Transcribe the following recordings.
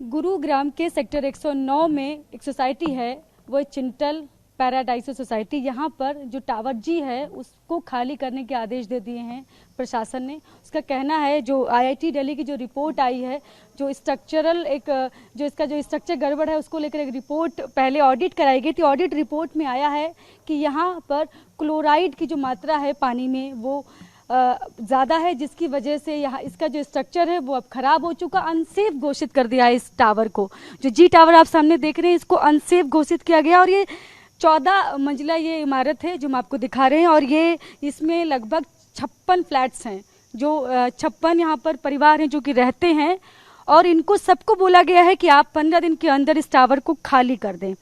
गुरुग्राम के सेक्टर 109 में एक सोसाइटी है, वो चिंटल पैराडाइस सोसाइटी। यहाँ पर जो टावर जी है उसको खाली करने के आदेश दे दिए हैं प्रशासन ने। उसका कहना है जो आईआईटी दिल्ली की जो रिपोर्ट आई है, जो स्ट्रक्चरल जो इसका जो स्ट्रक्चर गड़बड़ है उसको लेकर एक रिपोर्ट पहले ऑडिट कराई गई थी। ऑडिट रिपोर्ट में आया है कि यहाँ पर क्लोराइड की जो मात्रा है पानी में वो ज़्यादा है, जिसकी वजह से यहाँ इसका जो स्ट्रक्चर है वो अब खराब हो चुका। अनसेफ घोषित कर दिया है इस टावर को। जो जी टावर आप सामने देख रहे हैं इसको अनसेफ घोषित किया गया और ये 14 मंजिला ये इमारत है जो हम आपको दिखा रहे हैं और ये इसमें लगभग 56 फ्लैट्स हैं, जो 56 यहाँ पर परिवार हैं जो कि रहते हैं और इनको सबको बोला गया है कि आप 15 दिन के अंदर इस टावर को खाली कर दें।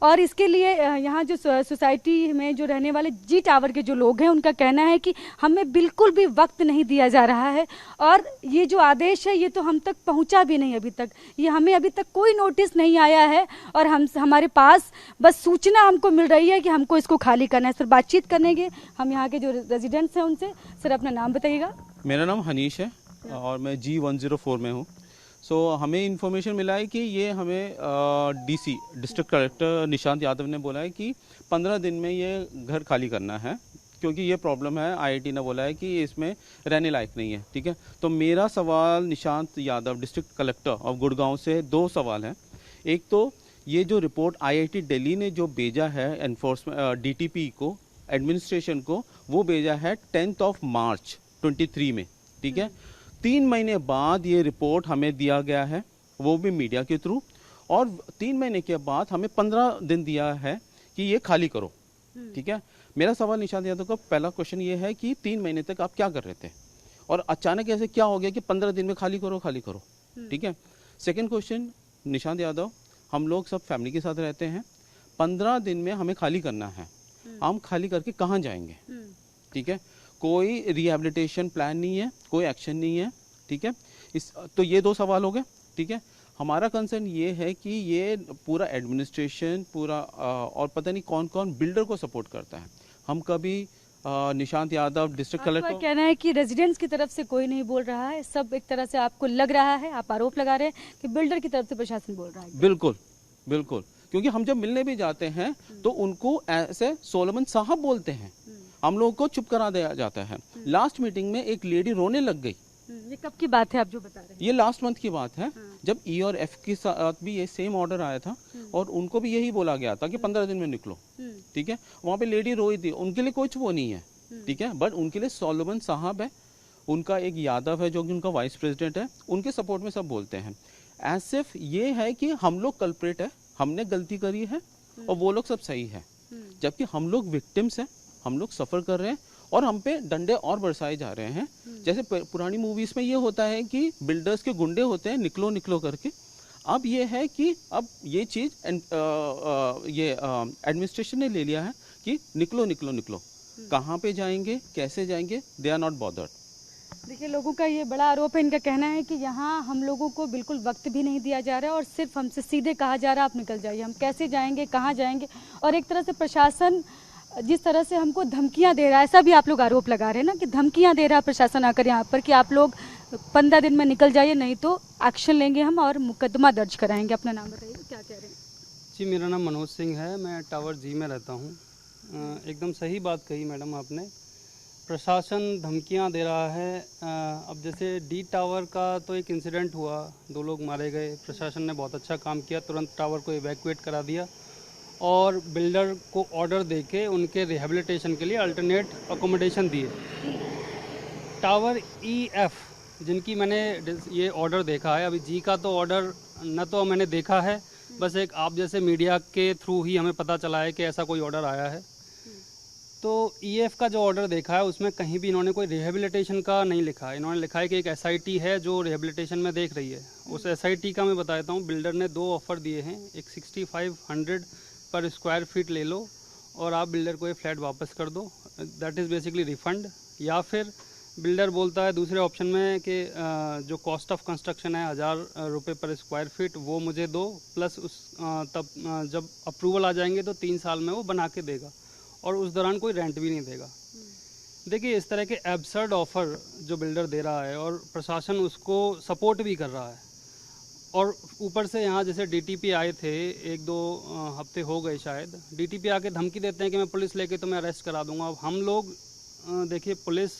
और इसके लिए यहाँ जो सोसाइटी में जो रहने वाले जी टावर के जो लोग हैं उनका कहना है कि हमें बिल्कुल भी वक्त नहीं दिया जा रहा है और ये जो आदेश है ये तो हम तक पहुँचा भी नहीं अभी तक। ये हमें अभी तक कोई नोटिस नहीं आया है और हमारे पास बस सूचना हमको मिल रही है कि हमको इसको खाली करना है। सर, बातचीत करेंगे हम यहाँ के जो रेजिडेंट्स हैं उनसे। सर, अपना नाम बताइएगा। मेरा नाम हनीश है और मैं G104 में हूँ। हमें इन्फॉर्मेशन मिला है कि ये हमें DC district collector Nishant Yadav ने बोला है कि 15 दिन में ये घर खाली करना है, क्योंकि ये प्रॉब्लम है। आईआईटी ने बोला है कि इसमें रहने लायक नहीं है। ठीक है, तो मेरा सवाल Nishant Yadav district collector of Gurgaon से 2 सवाल हैं। एक तो ये जो रिपोर्ट आईआईटी दिल्ली ने जो भेजा है एनफोर्समेंट डीटीपी को, एडमिनिस्ट्रेशन को, वो भेजा है 10 मार्च 23 में। ठीक है, 3 महीने बाद ये रिपोर्ट हमें दिया गया है, वो भी मीडिया के थ्रू, और 3 महीने के बाद हमें 15 दिन दिया है कि ये खाली करो। ठीक है, मेरा सवाल निशांत यादव का पहला क्वेश्चन ये है कि 3 महीने तक आप क्या कर रहे थे और अचानक ऐसे क्या हो गया कि 15 दिन में खाली करो खाली करो। ठीक है, सेकेंड क्वेश्चन निशांत यादव, हम लोग सब फैमिली के साथ रहते हैं, 15 दिन में हमें खाली करना है, हम खाली करके कहाँ जाएंगे? ठीक है, कोई रिहेबिलिटेशन प्लान नहीं है, कोई एक्शन नहीं है। ठीक है, तो ये 2 सवाल हो गए। ठीक है, हमारा कंसर्न ये है कि ये पूरा एडमिनिस्ट्रेशन पूरा और पता नहीं कौन कौन बिल्डर को सपोर्ट करता है। हम कभी निशांत यादव डिस्ट्रिक्ट कलेक्टर, कहना है कि रेजिडेंट्स की तरफ से कोई नहीं बोल रहा है, सब एक तरह से आपको लग रहा है, आप आरोप लगा रहे हैं कि बिल्डर की तरफ से प्रशासन बोल रहा है। बिल्कुल बिल्कुल, क्योंकि हम जब मिलने भी जाते हैं तो उनको ऐसे सोलोमन साहब बोलते हैं, हम लोगों को चुप करा दिया जाता है। लास्ट मीटिंग में एक लेडी रोने लग गई। ये कब की बात है आप जो बता रहे हैं? ये लास्ट मंथ की बात है, जब ई और एफ के साथ भी ये सेम ऑर्डर आया था और उनको भी यही बोला गया था कि 15 दिन में निकलो। ठीक है, वहाँ पे लेडी रोई थी, उनके लिए कुछ वो नहीं है। ठीक है, बट उनके लिए सोलोमन साहब है, उनका एक यादव है जो कि उनका वाइस प्रेसिडेंट है, उनके सपोर्ट में सब बोलते हैं। सिर्फ ये है कि हम लोग कल्प्रेट है, हमने गलती करी है और वो लोग सब सही है, जबकि हम लोग विक्टिम्स हैं, हम लोग सफ़र कर रहे हैं और हम पे डंडे और बरसाए जा रहे हैं। जैसे पुरानी मूवीज़ में ये होता है कि बिल्डर्स के गुंडे होते हैं निकलो निकलो करके, अब ये है कि अब ये चीज़ ये एडमिनिस्ट्रेशन ने ले लिया है कि निकलो निकलो निकलो। कहाँ पे जाएंगे, कैसे जाएंगे, दे आर नॉट बॉदर्ड। देखिए, लोगों का ये बड़ा आरोप है, इनका कहना है कि यहाँ हम लोगों को बिल्कुल वक्त भी नहीं दिया जा रहा है और सिर्फ हमसे सीधे कहा जा रहा है आप निकल जाइए। हम कैसे जाएंगे, कहाँ जाएंगे, और एक तरह से प्रशासन जिस तरह से हमको धमकियां दे रहा है, ऐसा भी आप लोग आरोप लगा रहे हैं ना कि धमकियां दे रहा है प्रशासन आकर यहाँ पर कि आप लोग 15 दिन में निकल जाइए, नहीं तो एक्शन लेंगे हम और मुकदमा दर्ज कराएंगे। अपना नाम बताइए, क्या कह रहे हैं? जी, मेरा नाम मनोज सिंह है, मैं टावर जी में रहता हूँ। एकदम सही बात कही मैडम आपने, प्रशासन धमकियां दे रहा है। अब जैसे डी टावर का तो एक इंसिडेंट हुआ, 2 लोग मारे गए, प्रशासन ने बहुत अच्छा काम किया, तुरंत टावर को इवैक्यूएट करा दिया और बिल्डर को ऑर्डर देके उनके रिहेबिलिटेशन के लिए अल्टरनेट अकोमोडेशन दिए। टावर EF जिनकी मैंने ये ऑर्डर देखा है, अभी जी का तो ऑर्डर न तो मैंने देखा है, बस एक आप जैसे मीडिया के थ्रू ही हमें पता चला है कि ऐसा कोई ऑर्डर आया है। तो EF का जो ऑर्डर देखा है उसमें कहीं भी इन्होंने कोई रिहेबिलिटेशन का नहीं लिखा है। इन्होंने लिखा है कि एक SIT है जो रिहेबिलिटेशन में देख रही है। उस SIT का मैं बता देता हूँ, बिल्डर ने 2 ऑफ़र दिए हैं, एक 6500 पर स्क्वायर फीट ले लो और आप बिल्डर को ये फ्लैट वापस कर दो, दैट इज़ बेसिकली रिफ़ंड, या फिर बिल्डर बोलता है दूसरे ऑप्शन में कि जो कॉस्ट ऑफ कंस्ट्रक्शन है 1000 रुपये पर स्क्वायर फीट वो मुझे दो, प्लस उस तब जब अप्रूवल आ जाएंगे तो 3 साल में वो बना के देगा और उस दौरान कोई रेंट भी नहीं देगा। देखिए, इस तरह के एब्सर्ड ऑफ़र जो बिल्डर दे रहा है और प्रशासन उसको सपोर्ट भी कर रहा है और ऊपर से यहाँ जैसे डीटीपी आए थे, 1-2 हफ्ते हो गए शायद, डीटीपी आके धमकी देते हैं कि मैं पुलिस लेके तुम्हें अरेस्ट करा दूंगा। अब हम लोग देखिए, पुलिस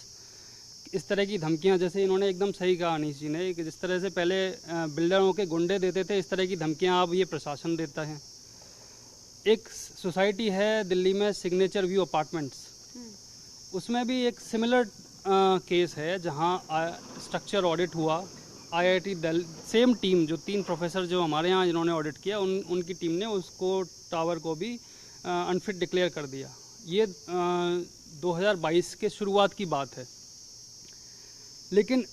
इस तरह की धमकियां, जैसे इन्होंने एकदम सही कहा अनीश जी ने, कि जिस तरह से पहले बिल्डरों के गुंडे देते थे, इस तरह की धमकियां अब ये प्रशासन देता है। एक सोसाइटी है दिल्ली में, सिग्नेचर व्यू अपार्टमेंट्स, उसमें भी एक सिमिलर केस है जहां स्ट्रक्चर ऑडिट हुआ। आईआईटी सेम टीम, जो 3 प्रोफेसर जो हमारे यहाँ जिन्होंने ऑडिट किया, उनकी टीम ने उसको टावर को भी अनफिट डिक्लेयर कर दिया। ये 2022 के शुरुआत की बात है। लेकिन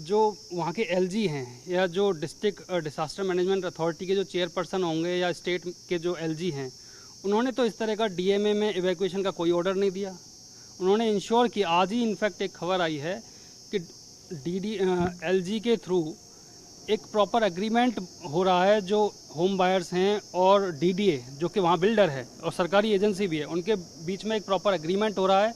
जो वहाँ के एलजी हैं, या जो डिस्ट्रिक्ट डिसास्टर मैनेजमेंट अथॉरिटी के जो चेयरपर्सन होंगे, या स्टेट के जो एलजी हैं, उन्होंने तो इस तरह का डीएमए में इवैक्यूएशन का कोई ऑर्डर नहीं दिया। उन्होंने इंश्योर किया, आज ही इनफैक्ट एक खबर आई है कि एलजी के थ्रू एक प्रॉपर एग्रीमेंट हो रहा है, जो होम बायर्स हैं और डीडीए जो कि वहाँ बिल्डर है और सरकारी एजेंसी भी है, उनके बीच में एक प्रॉपर एग्रीमेंट हो रहा है।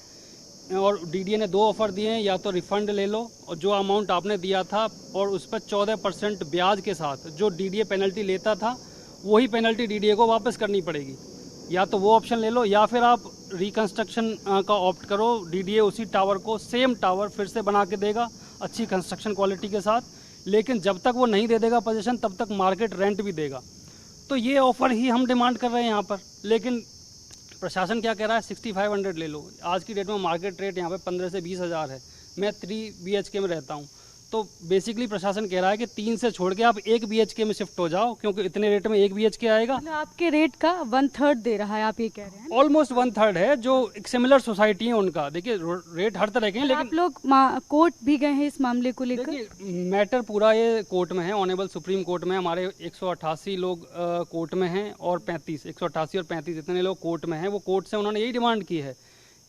और डीडीए ने 2 ऑफ़र दिए हैं, या तो रिफ़ंड ले लो और जो अमाउंट आपने दिया था, और उस पर 14% ब्याज के साथ जो डीडीए पेनल्टी लेता था, वही पेनल्टी डीडीए को वापस करनी पड़ेगी। या तो वो ऑप्शन ले लो, या फिर आप रिकंस्ट्रक्शन का ऑप्ट करो। डीडीए उसी टावर को, सेम टावर फिर से बना के देगा, अच्छी कंस्ट्रक्शन क्वालिटी के साथ, लेकिन जब तक वो नहीं दे देगा पोजीशन, तब तक मार्केट रेंट भी देगा। तो ये ऑफ़र ही हम डिमांड कर रहे हैं यहाँ पर। लेकिन प्रशासन क्या कह रहा है, 6500 ले लो। आज की डेट में मार्केट रेट यहाँ पे 15 से 20 हज़ार है। मैं 3 BHK में रहता हूँ, तो बेसिकली प्रशासन कह रहा है कि 3 से छोड़ के आप 1 BHK में शिफ्ट हो जाओ, क्योंकि इतने रेट में 1 BHK आएगा। मतलब आपके रेट का 1/3 दे रहा है, आप ये कह रहे हैं? ऑलमोस्ट 1/3 है। जो एक सिमिलर सोसाइटी है उनका, देखिए रेट हर तरह के हैं, लेकिन आप लोग कोर्ट भी गए हैं इस मामले को लेकर? देखिए, मैटर पूरा ये कोर्ट में है, ऑनेबल सुप्रीम कोर्ट में। हमारे 188 लोग कोर्ट में हैं, और 188 और 35 इतने लोग कोर्ट में हैं। वो कोर्ट से उन्होंने यही डिमांड की है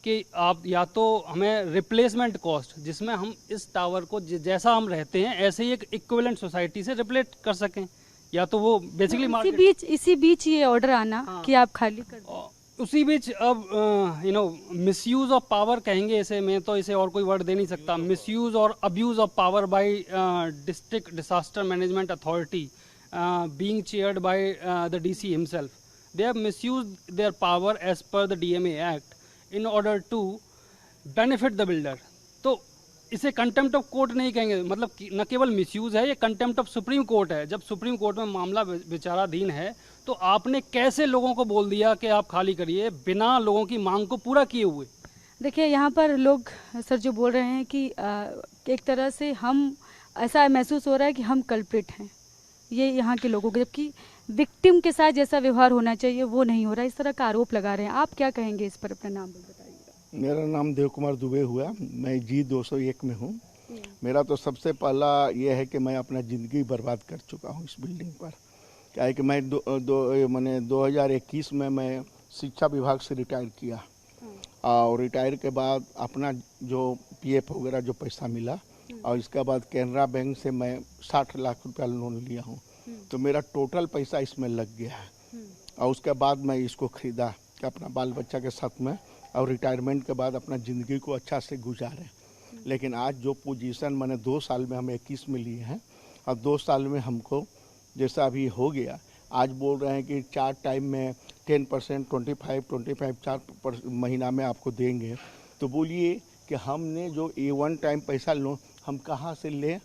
कि आप या तो हमें रिप्लेसमेंट कॉस्ट, जिसमें हम इस टावर को जैसा हम रहते हैं ऐसे ही एक इक्विवेलेंट सोसाइटी से रिप्लेस कर सकें, या तो वो बेसिकली इसी बीच ये ऑर्डर आना कि आप खाली कर दें। उसी बीच अब मिसयूज ऑफ पावर कहेंगे इसे, मैं तो इसे और कोई वर्ड दे नहीं सकता। मिसयूज और abuse of power by district disaster management authority being chaired by the DC himself, they have misused their power as per the DMA act in order to benefit the builder. तो इसे contempt of court नहीं कहेंगे, मतलब न केवल misuse है, ये contempt of supreme court है। जब सुप्रीम कोर्ट में मामला विचाराधीन है, तो आपने कैसे लोगों को बोल दिया कि आप खाली करिए, बिना लोगों की मांग को पूरा किए हुए? देखिए, यहाँ पर लोग सर जो बोल रहे हैं कि एक तरह से हम, ऐसा महसूस हो रहा है कि हम कल्प्रिट हैं, ये यहाँ के लोगों को, जबकि विक्टिम के साथ जैसा व्यवहार होना चाहिए वो नहीं हो रहा है। इस तरह का आरोप लगा रहे हैं। आप क्या कहेंगे इस पर? अपना नाम बताइएगा। मेरा नाम देव कुमार दुबे हुआ, मैं G 201 में हूँ। मेरा तो सबसे पहला ये है कि मैं अपना ज़िंदगी बर्बाद कर चुका हूँ इस बिल्डिंग पर। क्या है कि मैं मैंने 2021 में मैं शिक्षा विभाग से रिटायर किया, और रिटायर के बाद अपना जो PF वगैरह जो पैसा मिला, और इसके बाद कैनरा बैंक से मैं 60 लाख रुपया लोन लिया हूँ। तो मेरा टोटल पैसा इसमें लग गया है, और उसके बाद मैं इसको ख़रीदा कि अपना बाल बच्चा के साथ में, और रिटायरमेंट के बाद अपना ज़िंदगी को अच्छा से गुजारें। लेकिन आज जो पोजीशन मैंने 2 साल में हम 21 में लिए हैं, और 2 साल में हमको जैसा अभी हो गया, आज बोल रहे हैं कि 4 टाइम में 10%, 25 4 महीना में आपको देंगे। तो बोलिए कि हमने जो A1 टाइम पैसा लो, हम कहाँ से लें?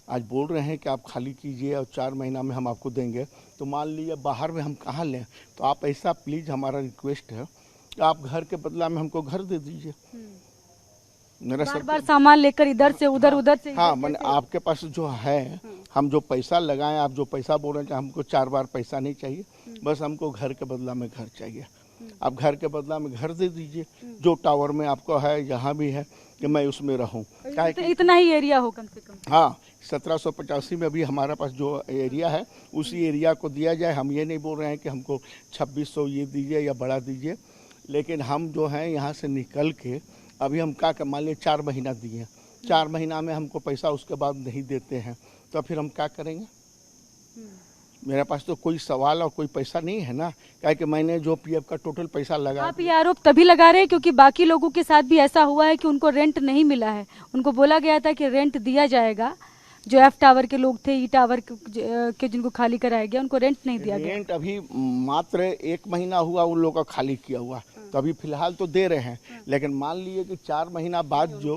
आज बोल रहे हैं कि आप खाली कीजिए और 4 महीना में हम आपको देंगे। तो मान लीजिए बाहर में हम कहाँ लें? तो आप ऐसा प्लीज़, हमारा रिक्वेस्ट है कि आप घर के बदला में हमको घर दे दीजिए। मेरा बार सामान लेकर इधर से उधर, उधर से हाँ, मैंने आपके पास जो है, हम जो पैसा लगाएं, आप जो पैसा बोल रहे हैं, हमको 4 बार पैसा नहीं चाहिए, बस हमको घर के बदला में घर चाहिए। आप घर के बदला में घर दे दीजिए, जो टावर में आपको है, यहाँ भी है, कि मैं उसमें रहूँ। तो इतना ही एरिया हो कम से कम। हाँ, 1785 में अभी हमारा पास जो एरिया है, उसी एरिया को दिया जाए। हम ये नहीं बोल रहे हैं कि हमको 2600 ये दीजिए या बढ़ा दीजिए, लेकिन हम जो हैं यहाँ से निकल के अभी हम क्या कर, मान लीजिए 4 महीना दिए, 4 महीना में हमको पैसा उसके बाद नहीं देते हैं, तो फिर हम क्या करेंगे? मेरे पास तो कोई सवाल और कोई पैसा नहीं है ना, क्या कि मैंने जो PF का टोटल पैसा लगा। आप ये आरोप तभी लगा रहे हैं क्योंकि बाकी लोगों के साथ भी ऐसा हुआ है कि उनको रेंट नहीं मिला है। उनको बोला गया था कि रेंट दिया जाएगा, जो एफ टावर के लोग थे, ई टावर के जिनको खाली कराया गया, उनको रेंट नहीं दिया गया। रेंट अभी मात्र 1 महीना हुआ उन लोगों का खाली किया हुआ, तो अभी फिलहाल तो दे रहे हैं, लेकिन मान लीजिए कि 4 महीना बाद जो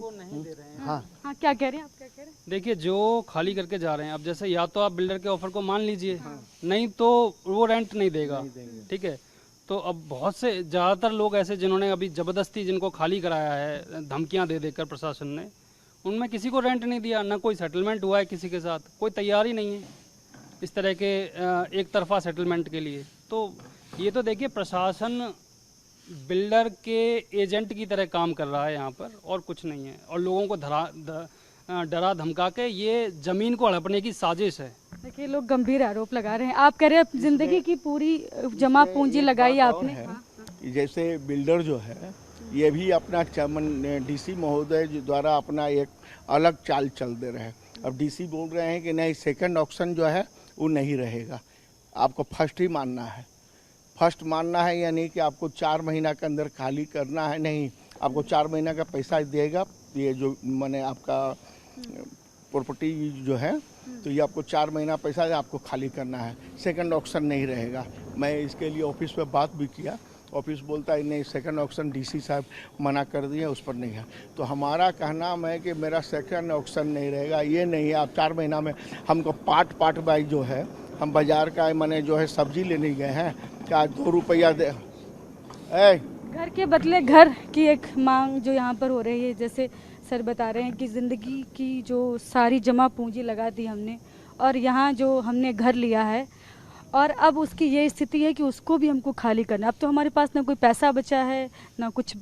हाँ हाँ, क्या कह रहे हैं आप, क्या कह रहे हैं? देखिए, जो खाली करके जा रहे हैं, अब जैसे या तो आप बिल्डर के ऑफर को मान लीजिए, नहीं तो वो रेंट नहीं देगा, ठीक है। तो अब बहुत से ज़्यादातर लोग ऐसे जिन्होंने अभी ज़बरदस्ती जिनको खाली कराया है धमकियां दे देकर प्रशासन ने, उनमें किसी को रेंट नहीं दिया, ना कोई सेटलमेंट हुआ है किसी के साथ, कोई तैयार ही नहीं है इस तरह के एक तरफा सेटलमेंट के लिए। तो ये तो देखिए, प्रशासन बिल्डर के एजेंट की तरह काम कर रहा है यहाँ पर, और कुछ नहीं है। और लोगों को डरा धमका के ये ज़मीन को हड़पने की साजिश है। देखिए, लोग गंभीर आरोप लगा रहे हैं। आप कह रहे हैं जिंदगी की पूरी जमा पूंजी लगाई आपने। जैसे बिल्डर जो है ये भी अपना चमन डीसी महोदय द्वारा अपना एक अलग चाल चल दे रहे हैं। अब डीसी बोल रहे हैं कि नहीं, सेकंड ऑक्शन जो है वो नहीं रहेगा, आपको फर्स्ट ही मानना है। फर्स्ट मानना है यानी कि आपको 4 महीना के अंदर खाली करना है, नहीं आपको 4 महीना का पैसा देगा, ये जो मैंने आपका प्रॉपर्टी जो है, तो ये आपको 4 महीना पैसा आपको खाली करना है, सेकंड ऑक्शन नहीं रहेगा। मैं इसके लिए ऑफिस में बात भी किया, ऑफिस बोलता है नहीं, सेकंड ऑक्शन डीसी साहब मना कर दिए, उस पर नहीं है। तो हमारा कहना है कि मेरा सेकंड ऑक्शन नहीं रहेगा, ये नहीं है। आप 4 महीना में हमको पार्ट बाई जो है, हम बाजार का मैंने जो है सब्जी लेने गए हैं, क्या 2 रुपया दे घर के बदले घर की एक मांग जो यहाँ पर हो रही है। जैसे सर बता रहे हैं कि ज़िंदगी की जो सारी जमा पूंजी लगा दी हमने, और यहाँ जो हमने घर लिया है, और अब उसकी ये स्थिति है कि उसको भी हमको खाली करना। अब तो हमारे पास ना कोई पैसा बचा है, ना कुछ,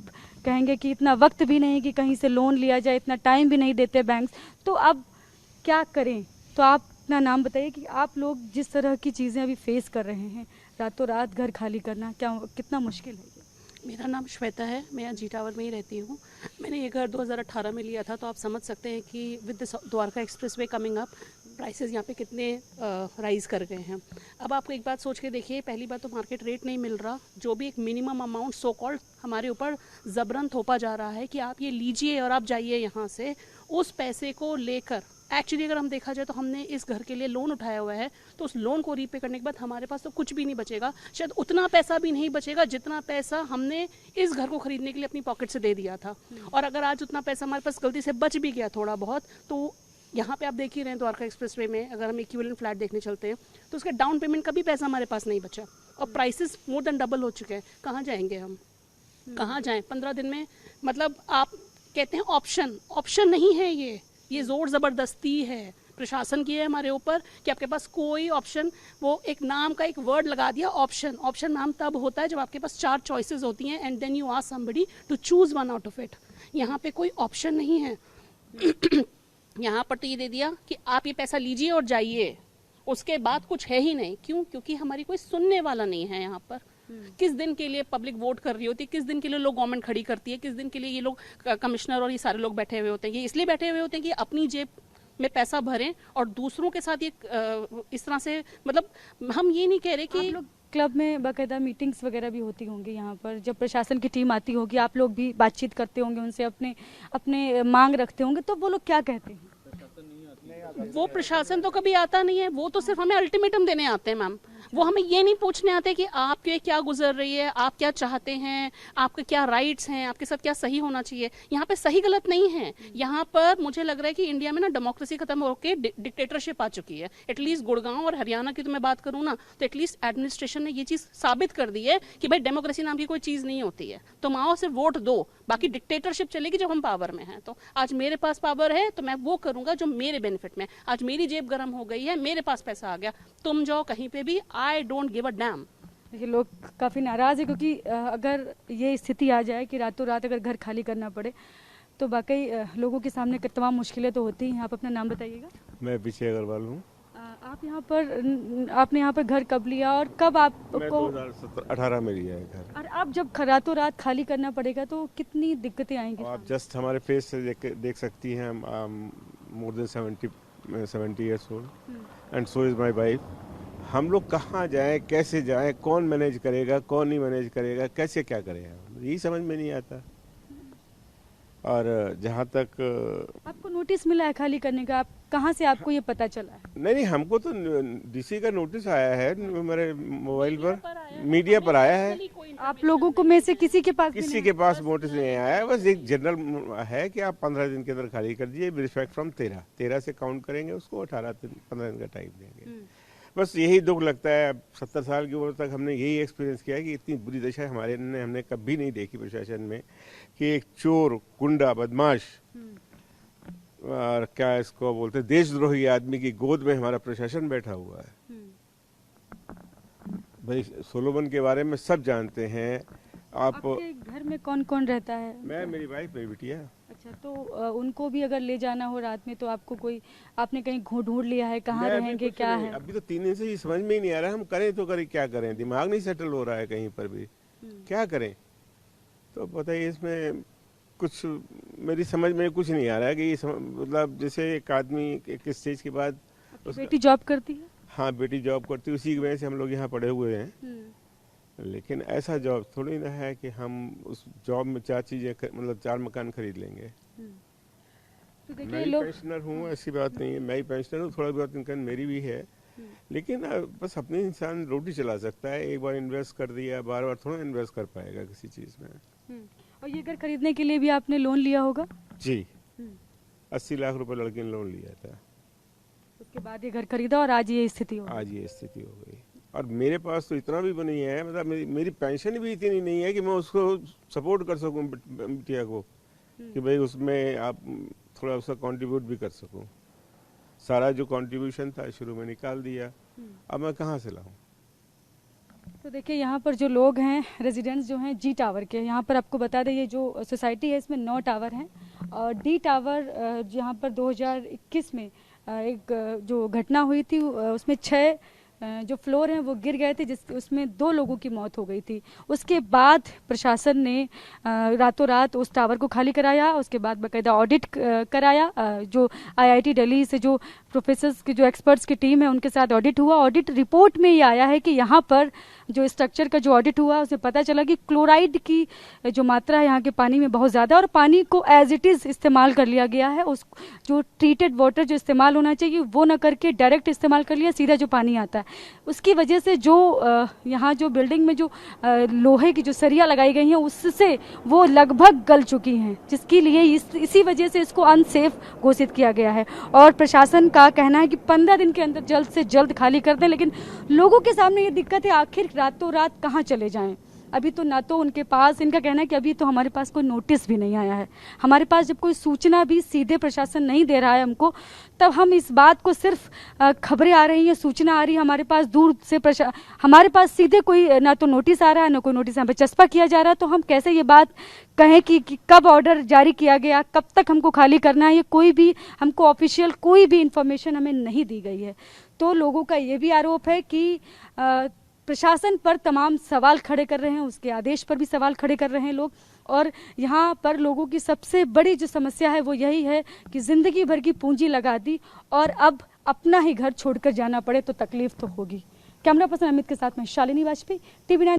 कहेंगे कि इतना वक्त भी नहीं कि कहीं से लोन लिया जाए, इतना टाइम भी नहीं देते बैंक। तो अब क्या करें? तो आप अपना नाम बताइए कि आप लोग जिस तरह की चीज़ें अभी फेस कर रहे हैं, रातों रात घर खाली करना क्या कितना मुश्किल है? मेरा नाम श्वेता है, मैं यहाँ जी टावर में ही रहती हूँ। मैंने ये घर 2018 में लिया था, तो आप समझ सकते हैं कि with Dwarka express way coming up prices यहाँ पे कितने राइज़ कर गए हैं। अब आपको एक बात सोच के देखिए, पहली बात तो मार्केट रेट नहीं मिल रहा, जो भी एक मिनिमम अमाउंट सो कॉल्ड हमारे ऊपर ज़बरन थोपा जा रहा है कि आप ये लीजिए और आप जाइए यहाँ से। उस पैसे को लेकर एक्चुअली अगर हम देखा जाए तो हमने इस घर के लिए लोन उठाया हुआ है, तो उस लोन को रीपे करने के बाद हमारे पास तो कुछ भी नहीं बचेगा, शायद उतना पैसा भी नहीं बचेगा जितना पैसा हमने इस घर को खरीदने के लिए अपनी पॉकेट से दे दिया था। और अगर आज उतना पैसा हमारे पास गलती से बच भी गया थोड़ा बहुत, तो यहाँ पे आप देख ही रहे हैं द्वारका एक्सप्रेस वे में अगर हम इक्विवेलेंट फ्लैट देखने चलते हैं तो उसका डाउन पेमेंट का भी पैसा हमारे पास नहीं बचा, और प्राइसेस मोर देन डबल हो चुके हैं। कहाँ जाएंगे हम, कहाँ जाएं 15 दिन में? मतलब आप कहते हैं ऑप्शन नहीं है, ये जोर ज़बरदस्ती है प्रशासन की है हमारे ऊपर कि आपके पास कोई ऑप्शन, वो एक नाम का एक वर्ड लगा दिया ऑप्शन नाम तब होता है जब आपके पास 4 चॉइसेस होती हैं and then you ask somebody to choose one out of it. यहाँ पे कोई ऑप्शन नहीं है। यहाँ पर तो ये दे दिया कि आप ये पैसा लीजिए और जाइए, उसके बाद कुछ है ही नहीं। क्यों? क्योंकि हमारी कोई सुनने वाला नहीं है यहाँ पर। किस दिन के लिए पब्लिक वोट कर रही होती है, किस दिन के लिए लोग गवर्नमेंट खड़ी करती है, किस दिन के लिए ये लोग कमिश्नर और ये सारे लोग बैठे हुए होते हैं। ये इसलिए बैठे हुए होते हैं कि अपनी जेब में पैसा भरें और दूसरों के साथ ये इस तरह से, मतलब हम ये नहीं कह रहे कि लोग क्लब में बाकायदा मीटिंग्स वगैरह भी होती होंगी यहाँ पर, जब प्रशासन की टीम आती होगी आप लोग भी बातचीत करते होंगे उनसे, अपने मांग रखते होंगे, तो वो लोग क्या कहते हैं? वो प्रशासन तो कभी आता नहीं है, वो तो सिर्फ हमें अल्टीमेटम देने आते हैं मैम। वो हमें ये नहीं पूछने आते कि आपके क्या गुजर रही है, आप क्या चाहते हैं, आपके क्या राइट्स हैं, आपके साथ क्या सही होना चाहिए। यहाँ पे सही गलत नहीं है। यहाँ पर मुझे लग रहा है कि इंडिया में ना डेमोक्रेसी खत्म होकर डिक्टेटरशिप आ चुकी है। एटलीस्ट गुड़गांव और हरियाणा की तो मैं बात करूँ ना, तो एटलीस्ट एडमिनिस्ट्रेशन ने ये चीज़ साबित कर दी है कि भाई डेमोक्रेसी नाम की कोई चीज़ नहीं होती है। तुम आओ सिर्फ वोट दो, बाकी डिक्टेटरशिप चलेगी जब हम पावर में हैं। तो आज मेरे पास पावर है तो मैं वो करूँगा जो मेरे बेनिफिट में। आज मेरी जेब गर्म हो गई है, मेरे पास पैसा आ गया, तुम जाओ कहीं पे भी, I don't give a dam. देखिए, लोग काफ़ी नाराज़ है क्योंकि अगर ये स्थिति आ जाए कि रातों रात अगर घर खाली करना पड़े तो वाकई लोगों के सामने तमाम मुश्किलें तो होती हैं। आप अपना नाम बताइएगा। मैं विजय अग्रवाल हूँ। आपने यहाँ पर घर कब लिया और कब आपको? 2018 में लिया है घर। और अब जब रातों रात खाली करना पड़ेगा तो कितनी दिक्कतें आएंगी? आप जस्ट हमारे फेस से देख सकती हैं, more than 70 years old and so is my wife. हम लोग कहाँ जाएं, कैसे जाएं, कौन मैनेज करेगा, कौन नहीं मैनेज करेगा, कैसे क्या करेगा, यही समझ में नहीं आता। और जहाँ तक आपको नोटिस मिला है खाली करने का, आप कहाँ से आपको ये पता चला है? नहीं, हमको तो डीसी का नोटिस आया है हमारे मोबाइल पर, मीडिया पर आया है। आप लोगों को में से किसी के पास किसी के पास नोटिस नहीं आया है, बस एक जनरल है कि आप 15 दिन के अंदर खाली कर दीजिए, विद रिस्पेक्ट फ्रॉम 13 से काउंट करेंगे उसको, 15 दिन का टाइम देंगे। बस यही दुख लगता है, 70 साल की उम्र तक हमने यही एक्सपीरियंस किया है कि इतनी बुरी दशा हमने कभी नहीं देखी प्रशासन में, कि एक चोर, गुंडा, बदमाश और क्या इसको बोलते हैं, देशद्रोही आदमी की गोद में हमारा प्रशासन बैठा हुआ है। भाई सोलोमन के बारे में सब जानते हैं आप। आपके घर में कौन कौन रहता है? मैं, मेरी वाइफ, मेरी बिटिया। अच्छा, तो उनको भी अगर ले जाना हो रात में तो आपको कोई, आपने कहीं ढूंढ लिया है कहाँ रहेंगे, क्या है? अभी तो 3 दिन से ही समझ में ही नहीं आ रहा है, हम करें तो करें, क्या करें, दिमाग नहीं सेटल हो रहा है कहीं पर भी, क्या करें। तो पता है इसमें कुछ मेरी समझ में कुछ नहीं आ रहा है कि मतलब जैसे एक आदमी एक स्टेज के बाद। बेटी जॉब करती है? हाँ, बेटी जॉब करती है, उसी की वजह से हम लोग यहाँ पड़े हुए हैं। लेकिन ऐसा जॉब थोड़ी ना है कि हम उस जॉब में 4 चीजें मतलब 4 मकान खरीद लेंगे। तो मैं देखिए, भी लोग पेंशनर हूँ, ऐसी बात नहीं है, मैं ही पेंशनर हूँ, थोड़ा बहुत इनकम मेरी भी है। लेकिन बस अपने इंसान रोटी चला सकता है, एक बार इन्वेस्ट कर दिया, बार बार थोड़ा इन्वेस्ट कर पाएगा किसी चीज में। और ये घर खरीदने के लिए भी आपने लोन लिया होगा? जी, 80 लाख रुपए लड़के ने लोन लिया था। उसके बाद ये घर खरीदा और आज ये स्थिति हो गई। आज ये स्थिति हो गई। और मेरे पास तो इतना भी नहीं है, मतलब मेरी पेंशन भी इतनी नहीं है कि मैं उसको सपोर्ट कर सकूं बिटिया को, कि भाई उसमें आप थोड़ा उसका कंट्रीब्यूट भी कर सकूं। सारा जो कंट्रीब्यूशन था शुरू में निकाल दिया, अब मैं कहाँ से लाऊं? तो देखिए, यहाँ पर जो लोग हैं, रेजिडेंट्स जो हैं जी टावर के, यहाँ पर आपको बता दें ये जो सोसाइटी है इसमें 9 टावर हैं। और डी टावर जहाँ पर 2021 में एक जो घटना हुई थी उसमें 6 जो फ्लोर हैं वो गिर गए थे, उसमें 2 लोगों की मौत हो गई थी। उसके बाद प्रशासन ने रातों रात उस टावर को खाली कराया, उसके बाद बाकायदा ऑडिट कराया। जो IIT दिल्ली से जो प्रोफेसर्स की जो एक्सपर्ट्स की टीम है उनके साथ ऑडिट हुआ। ऑडिट रिपोर्ट में ये आया है कि यहाँ पर जो स्ट्रक्चर का जो ऑडिट हुआ उसमें पता चला कि क्लोराइड की जो मात्रा है यहाँ के पानी में बहुत ज़्यादा, और पानी को एज इट इज़ इस्तेमाल कर लिया गया है। उस जो ट्रीटेड वाटर जो इस्तेमाल होना चाहिए वो न करके डायरेक्ट इस्तेमाल कर लिया, सीधा जो पानी आता है। उसकी वजह से जो यहाँ जो बिल्डिंग में जो लोहे की जो सरिया लगाई गई हैं उससे वो लगभग गल चुकी हैं, जिसके लिए इसी वजह से इसको अनसेफ घोषित किया गया है। और प्रशासन का कहना है कि 15 दिन के अंदर जल्द से जल्द खाली कर दें। लेकिन लोगों के सामने ये दिक्कत है, आखिर रातों रात कहाँ चले जाएं? अभी तो ना तो उनके पास, इनका कहना है कि अभी तो हमारे पास कोई नोटिस भी नहीं आया है। हमारे पास जब कोई सूचना भी सीधे प्रशासन नहीं दे रहा है हमको, तब हम इस बात को सिर्फ खबरें आ रही हैं, सूचना आ रही है हमारे पास दूर से, हमारे पास सीधे कोई ना तो नोटिस आ रहा है, ना कोई नोटिस यहाँ पे चस्पा किया जा रहा है। तो हम कैसे ये बात कहें कि कब ऑर्डर जारी किया गया, कब तक हमको खाली करना है, ये कोई भी हमको ऑफिशियल कोई भी इंफॉर्मेशन हमें नहीं दी गई है। तो लोगों का ये भी आरोप है कि प्रशासन पर तमाम सवाल खड़े कर रहे हैं, उसके आदेश पर भी सवाल खड़े कर रहे हैं लोग। और यहाँ पर लोगों की सबसे बड़ी जो समस्या है वो यही है कि जिंदगी भर की पूंजी लगा दी और अब अपना ही घर छोड़कर जाना पड़े तो तकलीफ तो होगी। कैमरा पर्सन अमित के साथ में शालिनी वाजपेयी, TV9।